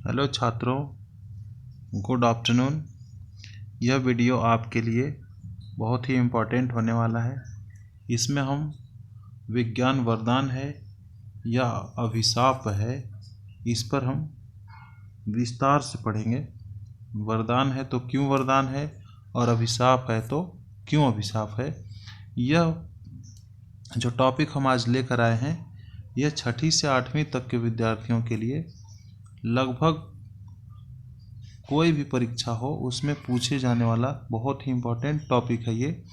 Hello छात्रों, good afternoon. यह video आपके लिए बहुत ही इम्पोर्टेंट होने वाला है। इसमें हम विज्ञान वरदान है या अभिशाप है, इस पर हम विस्तार से पढ़ेंगे। वरदान है तो क्यों वरदान है, और अभिशाप है तो क्यों अभिशाप है। यह जो टॉपिक हम आज लेकर आए हैं, यह 6ठी से 8वीं तक के विद्यार्थियों के लिए लगभग कोई भी परीक्षा हो उसमें पूछे जाने वाला बहुत ही इम्पोर्टेंट टॉपिक है ये।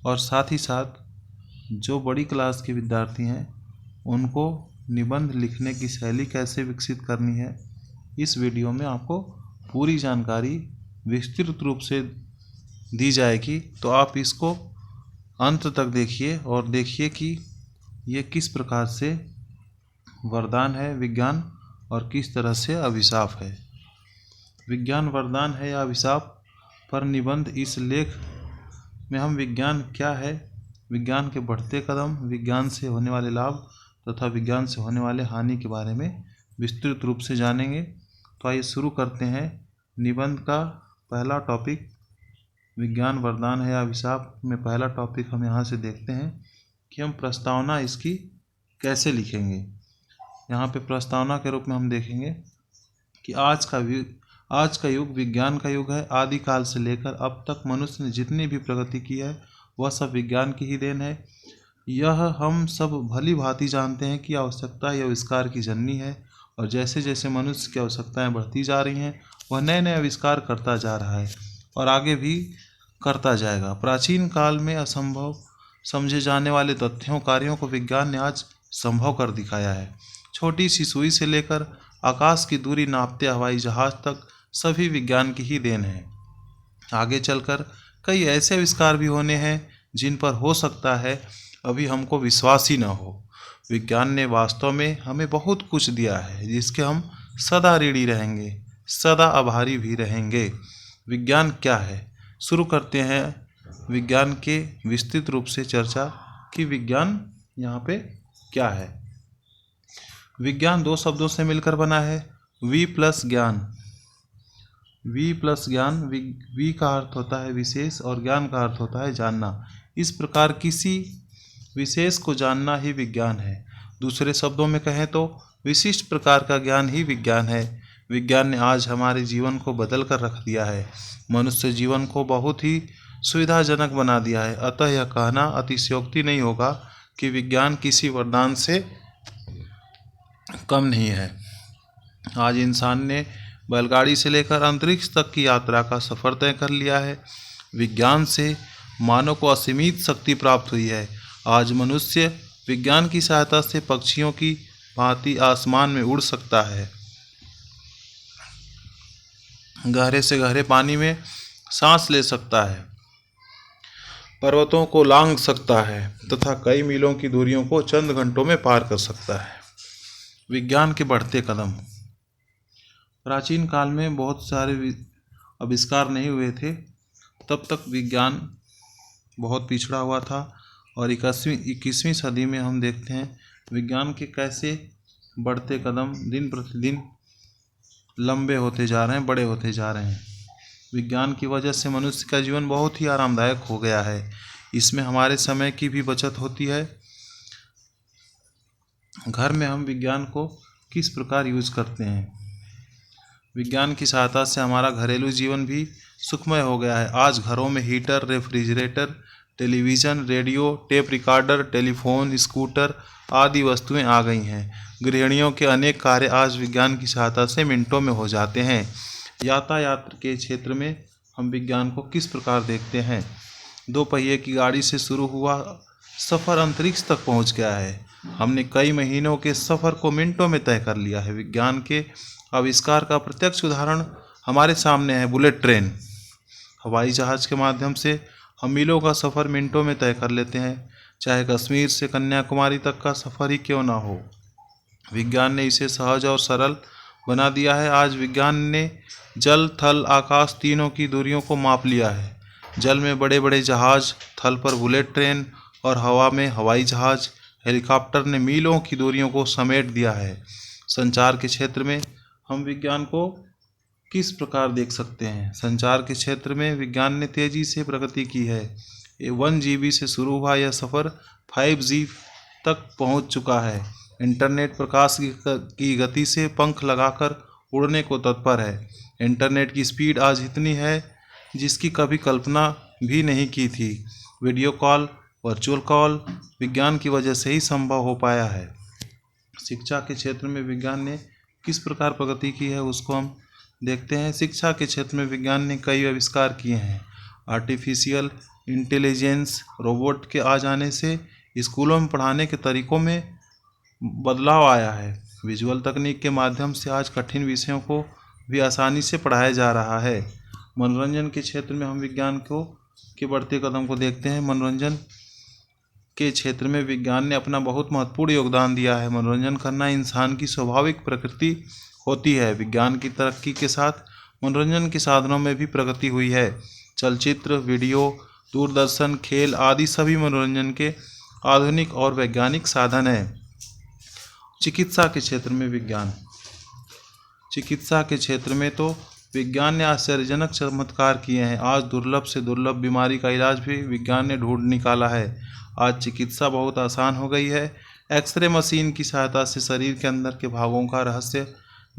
और साथ ही साथ जो बड़ी क्लास के विद्यार्थी हैं उनको निबंध लिखने की शैली कैसे विकसित करनी है, इस वीडियो में आपको पूरी जानकारी विस्तृत रूप से दी जाएगी। तो आप इसको अंत तक देखिए और देखिए कि ये किस प्रकार से वरदान है विज्ञान और किस तरह से अभिशाप है। विज्ञान वरदान है या अभिशाप पर निबंध इस लेख में हम विज्ञान क्या है, विज्ञान के बढ़ते कदम, विज्ञान से होने वाले लाभ तथा विज्ञान से होने वाले हानि के बारे में विस्तृत रूप से जानेंगे। तो आइए शुरू करते हैं। निबंध का पहला टॉपिक विज्ञान वरदान है या अभिशाप में पहला टॉपिक हम यहाँ से देखते हैं कि हम प्रस्तावना इसकी कैसे लिखेंगे। यहाँ पे प्रस्तावना के रूप में हम देखेंगे कि आज का युग विज्ञान का युग है। आदिकाल से लेकर अब तक मनुष्य ने जितनी भी प्रगति की है वह सब विज्ञान की ही देन है। यह हम सब भली भांति जानते हैं कि आवश्यकता या आविष्कार की जननी है, और जैसे जैसे मनुष्य की आवश्यकताएं बढ़ती जा रही हैं वह नए नए आविष्कार करता जा रहा है और आगे भी करता जाएगा। प्राचीन काल में असंभव समझे जाने वाले तथ्यों कार्यों को विज्ञान ने आज संभव कर दिखाया है। छोटी सी सुई से लेकर आकाश की दूरी नापते हवाई जहाज तक सभी विज्ञान की ही देन है। आगे चलकर कई ऐसे आविष्कार भी होने हैं जिन पर हो सकता है अभी हमको विश्वास ही न हो। विज्ञान ने वास्तव में हमें बहुत कुछ दिया है जिसके हम सदा ऋणी रहेंगे, सदा आभारी भी रहेंगे। विज्ञान क्या है, शुरू करते हैं विज्ञान के विस्तृत रूप से चर्चा कि विज्ञान यहाँ पे क्या है। विज्ञान दो शब्दों से मिलकर बना है, वी प्लस ज्ञान। वी प्लस ज्ञान, वी का अर्थ होता है विशेष और ज्ञान का अर्थ होता है जानना। इस प्रकार किसी विशेष को जानना ही विज्ञान है। दूसरे शब्दों में कहें तो विशिष्ट प्रकार का ज्ञान ही विज्ञान है। विज्ञान ने आज हमारे जीवन को बदल कर रख दिया है, मनुष्य जीवन को बहुत ही सुविधाजनक बना दिया है। अतः यह कहना अतिशयोक्ति नहीं होगा कि विज्ञान किसी वरदान से कम नहीं है। आज इंसान ने बैलगाड़ी से लेकर अंतरिक्ष तक की यात्रा का सफर तय कर लिया है। विज्ञान से मानव को असीमित शक्ति प्राप्त हुई है। आज मनुष्य विज्ञान की सहायता से पक्षियों की भांति आसमान में उड़ सकता है, गहरे से गहरे पानी में सांस ले सकता है, पर्वतों को लांघ सकता है तथा कई मीलों की दूरियों को चंद घंटों में पार कर सकता है। विज्ञान के बढ़ते कदम। प्राचीन काल में बहुत सारे आविष्कार नहीं हुए थे, तब तक विज्ञान बहुत पिछड़ा हुआ था। और 21वीं सदी में हम देखते हैं विज्ञान के कैसे बढ़ते कदम दिन प्रतिदिन लंबे होते जा रहे हैं, बड़े होते जा रहे हैं। विज्ञान की वजह से मनुष्य का जीवन बहुत ही आरामदायक हो गया है। इसमें हमारे समय की भी बचत होती है। घर में हम विज्ञान को किस प्रकार यूज करते हैं, विज्ञान की सहायता से हमारा घरेलू जीवन भी सुखमय हो गया है। आज घरों में heater, refrigerator, television, radio, tape recorder, telephone, scooter आदि वस्तुएं आ गई हैं। गृहिणियों के अनेक कार्य आज विज्ञान की सहायता से मिनटों में हो जाते हैं। यातायात के क्षेत्र में हम विज्ञान को किस प्रकार देखते हैं। 2 पहिए की गाड़ी से शुरू हुआ सफ़र अंतरिक्ष तक पहुंच गया है। हमने कई महीनों के सफ़र को मिनटों में तय कर लिया है। विज्ञान के आविष्कार का प्रत्यक्ष उदाहरण हमारे सामने है बुलेट ट्रेन। हवाई जहाज़ के माध्यम से हम मीलों का सफ़र मिनटों में तय कर लेते हैं, चाहे कश्मीर से कन्याकुमारी तक का सफ़र ही क्यों ना हो। विज्ञान ने इसे सहज और सरल बना दिया है। आज विज्ञान ने जल, थल, आकाश तीनों की दूरियों को माप लिया है। जल में बड़े बड़े जहाज़, थल पर बुलेट ट्रेन और हवा में हवाई जहाज़, हेलीकॉप्टर ने मीलों की दूरियों को समेट दिया है। संचार के क्षेत्र में हम विज्ञान को किस प्रकार देख सकते हैं। संचार के क्षेत्र में विज्ञान ने तेजी से प्रगति की है। 1 GB से शुरू हुआ यह सफ़र 5G तक पहुंच चुका है। इंटरनेट प्रकाश की गति से पंख लगाकर उड़ने को तत्पर है। इंटरनेट की स्पीड आज इतनी है जिसकी कभी कल्पना भी नहीं की थी। वीडियो कॉल, वर्चुअल कॉल विज्ञान की वजह से ही संभव हो पाया है। शिक्षा के क्षेत्र में विज्ञान ने किस प्रकार प्रगति की है उसको हम देखते हैं। शिक्षा के क्षेत्र में विज्ञान ने कई आविष्कार किए हैं। आर्टिफिशियल इंटेलिजेंस, रोबोट के आ जाने से स्कूलों में पढ़ाने के तरीक़ों में बदलाव आया है। विजुअल तकनीक के माध्यम से आज कठिन विषयों को भी आसानी से पढ़ाया जा रहा है। मनोरंजन के क्षेत्र में हम विज्ञान के बढ़ते कदम को देखते हैं। मनोरंजन के क्षेत्र में विज्ञान ने अपना बहुत महत्वपूर्ण योगदान दिया है। मनोरंजन करना इंसान की स्वाभाविक प्रकृति होती है। विज्ञान की तरक्की के साथ मनोरंजन के साधनों में भी प्रगति हुई है। चलचित्र, वीडियो, दूरदर्शन, खेल आदि सभी मनोरंजन के आधुनिक और वैज्ञानिक साधन हैं। चिकित्सा के क्षेत्र में विज्ञान, चिकित्सा के क्षेत्र में तो विज्ञान ने आश्चर्यजनक चमत्कार किए हैं। आज दुर्लभ से दुर्लभ बीमारी का इलाज भी विज्ञान ने ढूंढ निकाला है। आज चिकित्सा बहुत आसान हो गई है। एक्सरे मशीन की सहायता से शरीर के अंदर के भागों का रहस्य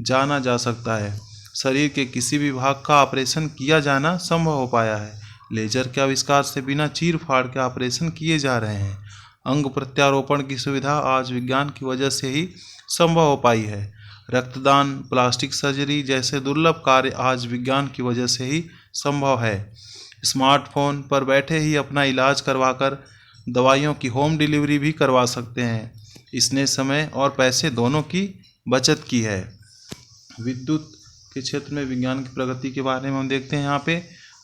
जाना जा सकता है। शरीर के किसी भी भाग का ऑपरेशन किया जाना संभव हो पाया है। लेजर के आविष्कार से बिना चीर फाड़ के ऑपरेशन किए जा रहे हैं। अंग प्रत्यारोपण की सुविधा आज विज्ञान की वजह से ही संभव हो पाई है। रक्तदान, प्लास्टिक सर्जरी जैसे दुर्लभ कार्य आज विज्ञान की वजह से ही संभव है। स्मार्टफोन पर बैठे ही अपना इलाज करवाकर दवाइयों की होम डिलीवरी भी करवा सकते हैं। इसने समय और पैसे दोनों की बचत की है। विद्युत के क्षेत्र में विज्ञान की प्रगति के बारे में हम देखते हैं। यहाँ पे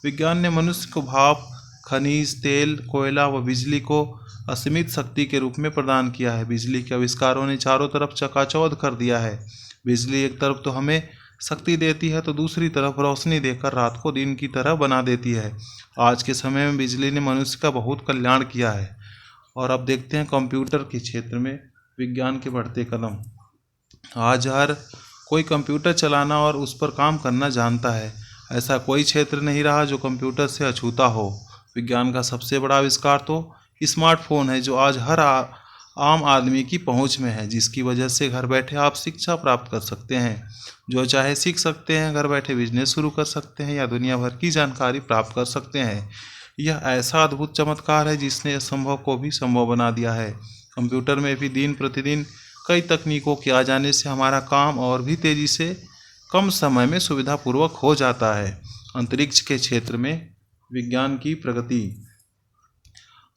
विज्ञान ने मनुष्य को भाप, खनिज, तेल, कोयला व बिजली को असीमित शक्ति के रूप में प्रदान किया है। बिजली के आविष्कारों ने चारों तरफ चकाचौंध कर दिया है। बिजली एक तरफ तो हमें शक्ति देती है तो दूसरी तरफ रोशनी देकर रात को दिन की तरह बना देती है। आज के समय में बिजली ने मनुष्य का बहुत कल्याण किया है। और अब देखते हैं कंप्यूटर के क्षेत्र में विज्ञान के बढ़ते कदम। आज हर कोई कंप्यूटर चलाना और उस पर काम करना जानता है। ऐसा कोई क्षेत्र नहीं रहा जो कंप्यूटर से अछूता हो। विज्ञान का सबसे बड़ा आविष्कार तो स्मार्टफोन है, जो आज हर आम आदमी की पहुंच में है, जिसकी वजह से घर बैठे आप शिक्षा प्राप्त कर सकते हैं, जो चाहे सीख सकते हैं, घर बैठे बिजनेस शुरू कर सकते हैं या दुनिया भर की जानकारी प्राप्त कर सकते हैं। यह ऐसा अद्भुत चमत्कार है जिसने असंभव को भी संभव बना दिया है। कंप्यूटर में भी दिन प्रतिदिन कई तकनीकों के आ जाने से हमारा काम और भी तेज़ी से कम समय में सुविधापूर्वक हो जाता है। अंतरिक्ष के क्षेत्र में विज्ञान की प्रगति।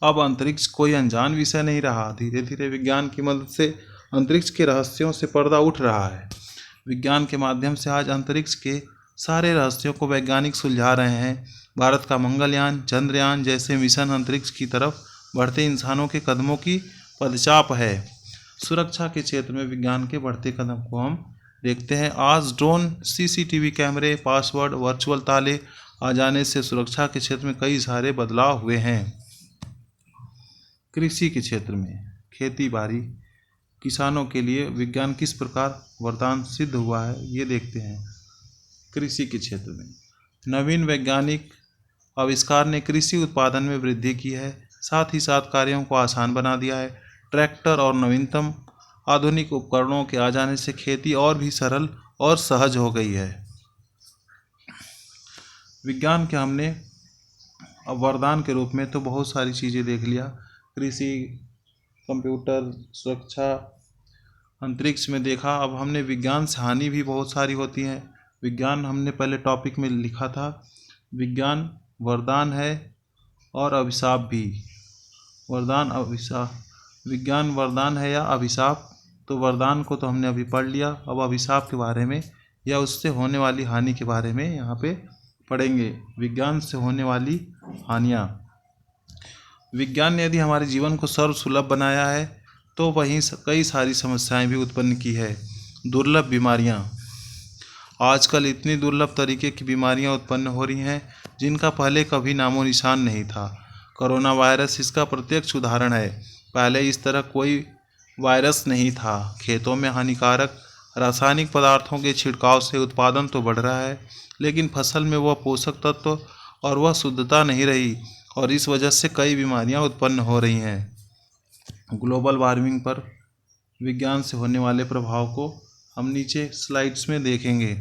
अब अंतरिक्ष कोई अनजान विषय नहीं रहा। धीरे धीरे विज्ञान की मदद से अंतरिक्ष के रहस्यों से पर्दा उठ रहा है। विज्ञान के माध्यम से आज अंतरिक्ष के सारे रहस्यों को वैज्ञानिक सुलझा रहे हैं। भारत का मंगलयान, चंद्रयान जैसे मिशन अंतरिक्ष की तरफ बढ़ते इंसानों के कदमों की पदचाप है। सुरक्षा के क्षेत्र में विज्ञान के बढ़ते कदम को हम देखते हैं। आज ड्रोन, CCTV कैमरे, पासवर्ड, वर्चुअल ताले आ जाने से सुरक्षा के क्षेत्र में कई सारे बदलाव हुए हैं। कृषि के क्षेत्र में खेती बाड़ी किसानों के लिए विज्ञान किस प्रकार वरदान सिद्ध हुआ है, ये देखते हैं। कृषि के क्षेत्र में नवीन वैज्ञानिक आविष्कार ने कृषि उत्पादन में वृद्धि की है, साथ ही साथ कार्यों को आसान बना दिया है। ट्रैक्टर और नवीनतम आधुनिक उपकरणों के आ जाने से खेती और भी सरल और सहज हो गई है। विज्ञान के हमने अब वरदान के रूप में तो बहुत सारी चीज़ें देख लिया। कृषि, कंप्यूटर, सुरक्षा, अंतरिक्ष में देखा। अब हमने विज्ञान से हानि भी बहुत सारी होती हैं। विज्ञान हमने पहले टॉपिक में लिखा था, विज्ञान वरदान है और अभिशाप भी। वरदान, अभिशाप। विज्ञान वरदान है या अभिशाप, तो वरदान को तो हमने अभी पढ़ लिया। अब अभिशाप के बारे में या उससे होने वाली हानि के बारे में यहाँ पे पढ़ेंगे। विज्ञान से होने वाली हानियाँ। विज्ञान ने यदि हमारे जीवन को सर्वसुलभ बनाया है तो वहीं कई सारी समस्याएं भी उत्पन्न की है। दुर्लभ बीमारियां। आजकल इतनी दुर्लभ तरीके की बीमारियां उत्पन्न हो रही हैं जिनका पहले कभी नामो निशान नहीं था। कोरोना वायरस इसका प्रत्यक्ष उदाहरण है। पहले इस तरह कोई वायरस नहीं था। खेतों में हानिकारक रासायनिक पदार्थों के छिड़काव से उत्पादन तो बढ़ रहा है, लेकिन फसल में वह पोषक तत्व और वह शुद्धता नहीं रही, और इस वजह से कई बीमारियां उत्पन्न हो रही हैं। ग्लोबल वार्मिंग पर विज्ञान से होने वाले प्रभाव को हम नीचे स्लाइड्स में देखेंगे।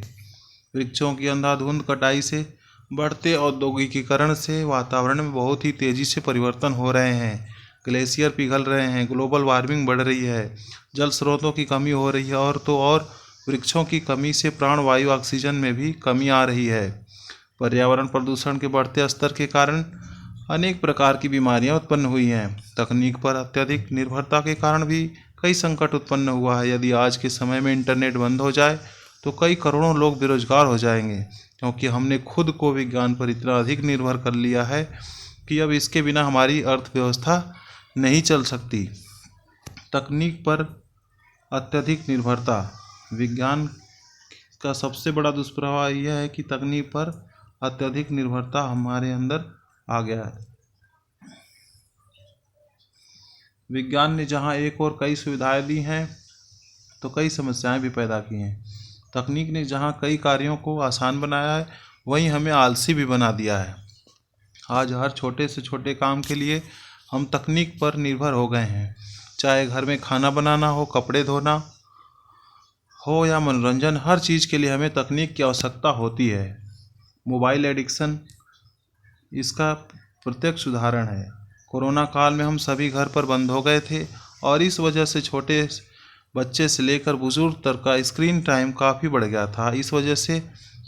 वृक्षों की अंधाधुंध कटाई से, बढ़ते औद्योगिकीकरण से वातावरण में बहुत ही तेज़ी से परिवर्तन हो रहे हैं। ग्लेशियर पिघल रहे हैं, ग्लोबल वार्मिंग बढ़ रही है, जल स्रोतों की कमी हो रही है, और वृक्षों की कमी से प्राणवायु ऑक्सीजन में भी कमी आ रही है। पर्यावरण प्रदूषण के बढ़ते स्तर के कारण अनेक प्रकार की बीमारियां उत्पन्न हुई हैं। तकनीक पर अत्यधिक निर्भरता के कारण भी कई संकट उत्पन्न हुआ है। यदि आज के समय में इंटरनेट बंद हो जाए तो कई करोड़ों लोग बेरोजगार हो जाएंगे, क्योंकि हमने खुद को विज्ञान पर इतना अधिक निर्भर कर लिया है कि अब इसके बिना हमारी अर्थव्यवस्था नहीं चल सकती। तकनीक पर अत्यधिक निर्भरता, विज्ञान का सबसे बड़ा दुष्प्रभाव यह है कि तकनीक पर अत्यधिक निर्भरता हमारे अंदर आ गया है। विज्ञान ने जहां एक और कई सुविधाएं दी हैं, तो कई समस्याएं भी पैदा की हैं। तकनीक ने जहां कई कार्यों को आसान बनाया है, वहीं हमें आलसी भी बना दिया है। आज हर छोटे से छोटे काम के लिए हम तकनीक पर निर्भर हो गए हैं। चाहे घर में खाना बनाना हो, कपड़े धोना हो या मनोरंजन, हर चीज़ के लिए हमें तकनीक की आवश्यकता होती है। मोबाइल एडिक्शन इसका प्रत्यक्ष उदाहरण है। कोरोना काल में हम सभी घर पर बंद हो गए थे, और इस वजह से छोटे बच्चे से लेकर बुजुर्ग तक का स्क्रीन टाइम काफ़ी बढ़ गया था। इस वजह से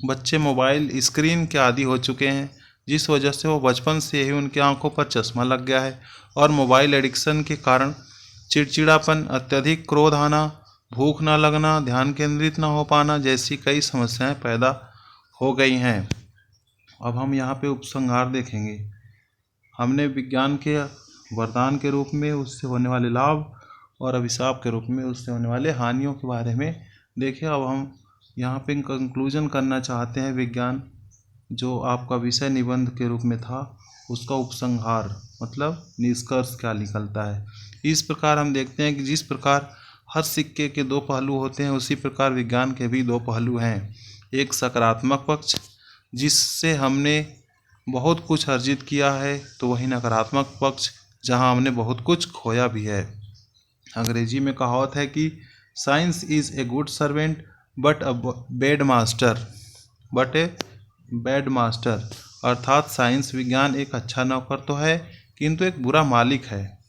बच्चे मोबाइल स्क्रीन के आदी हो चुके हैं, जिस वजह से वो बचपन से ही उनकी आंखों पर चश्मा लग गया है। और मोबाइल एडिक्शन के कारण चिड़चिड़ापन, अत्यधिक क्रोध आना, भूख ना लगना, ध्यान केंद्रित ना हो पाना जैसी कई समस्याएं पैदा हो गई हैं। अब हम यहाँ पे उपसंहार देखेंगे। हमने विज्ञान के वरदान के रूप में उससे होने वाले लाभ और अभिशाप के रूप में उससे होने वाले हानियों के बारे में देखें। अब हम यहाँ पे कंक्लूजन करना चाहते हैं। विज्ञान जो आपका विषय निबंध के रूप में था, उसका उपसंहार मतलब निष्कर्ष क्या निकलता है। इस प्रकार हम देखते हैं कि जिस प्रकार हर सिक्के के दो पहलू होते हैं, उसी प्रकार विज्ञान के भी दो पहलू हैं। एक सकारात्मक पक्ष जिससे हमने बहुत कुछ अर्जित किया है, तो वही नकारात्मक पक्ष जहां हमने बहुत कुछ खोया भी है। अंग्रेजी में कहावत है कि science is a good servant but a bad master, अर्थात साइंस विज्ञान एक अच्छा नौकर तो है, किंतु एक बुरा मालिक है।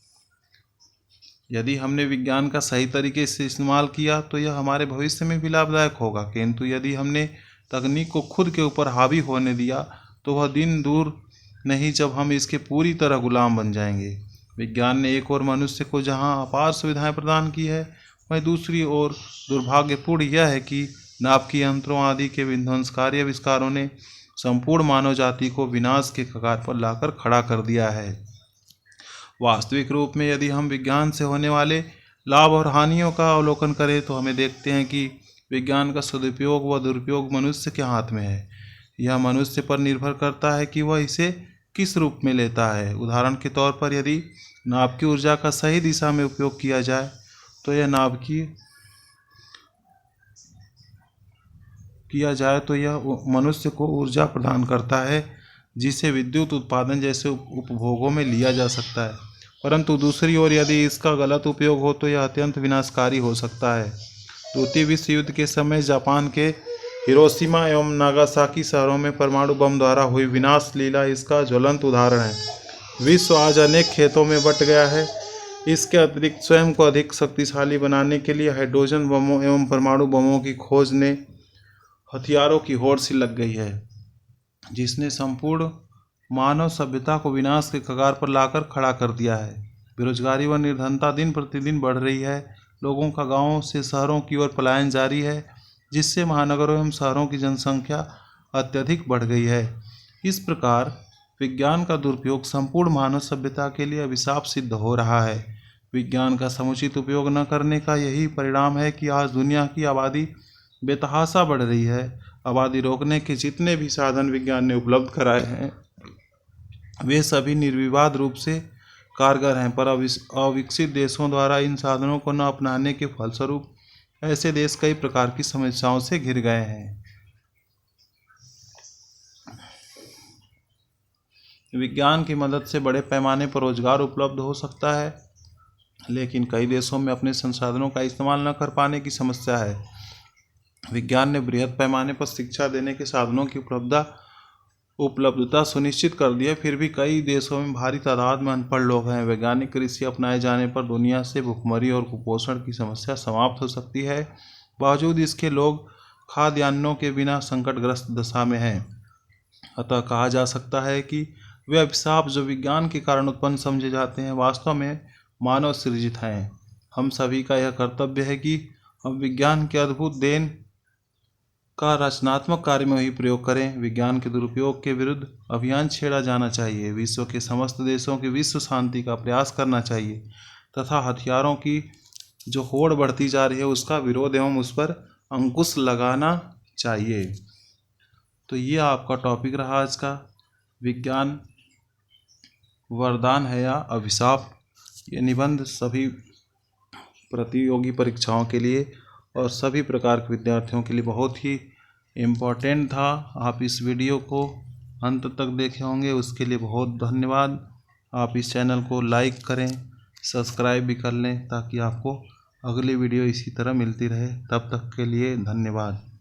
यदि हमने विज्ञान का सही तरीके से इस्तेमाल किया तो यह हमारे भविष्य में भी लाभदायक होगा, किंतु यदि हमने तकनीक को खुद के ऊपर हावी होने दिया तो वह दिन दूर नहीं जब हम इसके पूरी तरह गुलाम बन जाएंगे। विज्ञान ने एक और मनुष्य को जहां अपार सुविधाएं प्रदान की है, वहीं दूसरी ओर दुर्भाग्यपूर्ण यह है कि नाभिकीय यंत्रों आदि के विध्वंसकारी आविष्कारों ने संपूर्ण मानव जाति को विनाश के कगार पर लाकर खड़ा कर दिया है। वास्तविक रूप में यदि हम विज्ञान से होने वाले लाभ और हानियों का अवलोकन करें, तो हमें देखते हैं कि विज्ञान का सदुपयोग व दुरुपयोग मनुष्य के हाथ में है। यह मनुष्य पर निर्भर करता है कि वह इसे किस रूप में लेता है। उदाहरण के तौर पर यदि नाभिकीय ऊर्जा का सही दिशा में उपयोग किया जाए तो यह मनुष्य को ऊर्जा प्रदान करता है, जिसे विद्युत उत्पादन जैसे उपभोगों में लिया जा सकता है। परंतु दूसरी ओर यदि इसका गलत उपयोग हो तो यह अत्यंत विनाशकारी हो सकता है। द्वितीय विश्व युद्ध के समय जापान के हिरोशिमा एवं नागासाकी शहरों में परमाणु बम द्वारा हुई विनाश लीला इसका ज्वलंत उदाहरण है। विश्व आज अनेक खेतों में बंट गया है। इसके अतिरिक्त स्वयं को अधिक शक्तिशाली बनाने के लिए हाइड्रोजन बमों एवं परमाणु बमों की खोज ने हथियारों की होड़ सी लग गई है, जिसने संपूर्ण मानव सभ्यता को विनाश के कगार पर लाकर खड़ा कर दिया है। बेरोजगारी व निर्धनता दिन प्रतिदिन बढ़ रही है। लोगों का गांवों से शहरों की ओर पलायन जारी है, जिससे महानगरों एवं शहरों की जनसंख्या अत्यधिक बढ़ गई है। इस प्रकार विज्ञान का दुरुपयोग संपूर्ण मानव सभ्यता के लिए अभिशाप सिद्ध हो रहा है। विज्ञान का समुचित उपयोग न करने का यही परिणाम है कि आज दुनिया की आबादी बेतहाशा बढ़ रही है। आबादी रोकने के जितने भी साधन विज्ञान ने उपलब्ध कराए हैं, वे सभी निर्विवाद रूप से कारगर हैं, पर अविकसित देशों द्वारा इन साधनों को न अपनाने के फलस्वरूप ऐसे देश कई प्रकार की समस्याओं से घिर गए हैं। विज्ञान की मदद से बड़े पैमाने पर रोजगार उपलब्ध हो सकता है, लेकिन कई देशों में अपने संसाधनों का इस्तेमाल न कर पाने की समस्या है। विज्ञान ने बृहद पैमाने पर शिक्षा देने के साधनों की उपलब्धता सुनिश्चित कर दी है, फिर भी कई देशों में भारी तादाद में अनपढ़ लोग हैं। वैज्ञानिक कृषि अपनाए जाने पर दुनिया से भुखमरी और कुपोषण की समस्या समाप्त हो सकती है। बावजूद इसके लोग खाद्यान्नों के बिना संकटग्रस्त दशा में हैं। अतः कहा जा सकता है कि वे अभिशाप जो विज्ञान के कारण उत्पन्न समझे जाते हैं वास्तव में मानव सृजित हैं। हम सभी का यह कर्तव्य है कि हम विज्ञान के अद्भुत देन का रचनात्मक कार्य में ही प्रयोग करें। विज्ञान के दुरुपयोग के विरुद्ध अभियान छेड़ा जाना चाहिए। विश्व के समस्त देशों की विश्व शांति का प्रयास करना चाहिए तथा हथियारों की जो होड़ बढ़ती जा रही है उसका विरोध एवं उस पर अंकुश लगाना चाहिए। तो ये आपका टॉपिक रहा आज का, विज्ञान वरदान है या अभिशाप। ये निबंध सभी प्रतियोगी परीक्षाओं के लिए और सभी प्रकार के विद्यार्थियों के लिए बहुत ही इम्पोर्टेंट था। आप इस वीडियो को अंत तक देखे होंगे, उसके लिए बहुत धन्यवाद। आप इस चैनल को लाइक करें, सब्सक्राइब भी कर लें ताकि आपको अगली वीडियो इसी तरह मिलती रहे। तब तक के लिए धन्यवाद।